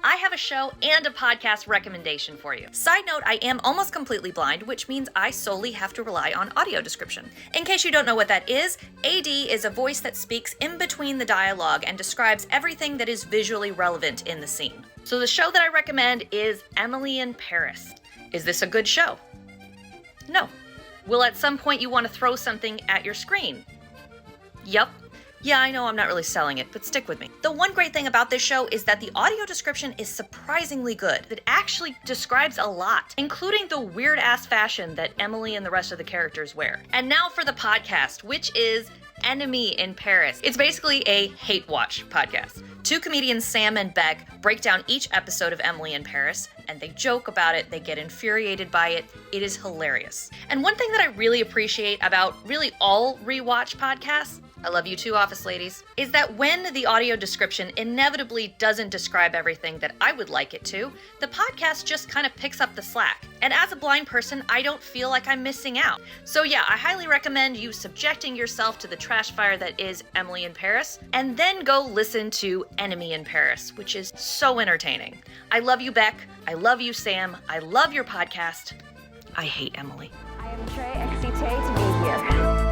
I have a show and a podcast recommendation for you. Side note, I am almost completely blind, which means I solely have to rely on audio description. In case you don't know what that is, AD is a voice that speaks in between the dialogue and describes everything that is visually relevant in the scene. So the show that I recommend is Emily in Paris. Is this a good show? No. Will at some point you want to throw something at your screen? Yup. Yeah, I know I'm not really selling it, but stick with me. The one great thing about this show is that the audio description is surprisingly good. It actually describes a lot, including the weird-ass fashion that Emily and the rest of the characters wear. And now for the podcast, which is Enemy in Paris. It's basically a hate watch podcast. Two comedians, Sam and Beck, break down each episode of Emily in Paris, and they joke about it, they get infuriated by it. It is hilarious. And one thing that I really appreciate about really all rewatch podcasts, I love you too, Office Ladies, is that when the audio description inevitably doesn't describe everything that I would like it to, the podcast just kind of picks up the slack. And as a blind person, I don't feel like I'm missing out. So yeah, I highly recommend you subjecting yourself to the trash fire that is Emily in Paris, and then go listen to Enemy in Paris, which is so entertaining. I love you, Beck. I love you, Sam. I love your podcast. I hate Emily. I am très excitée to be here.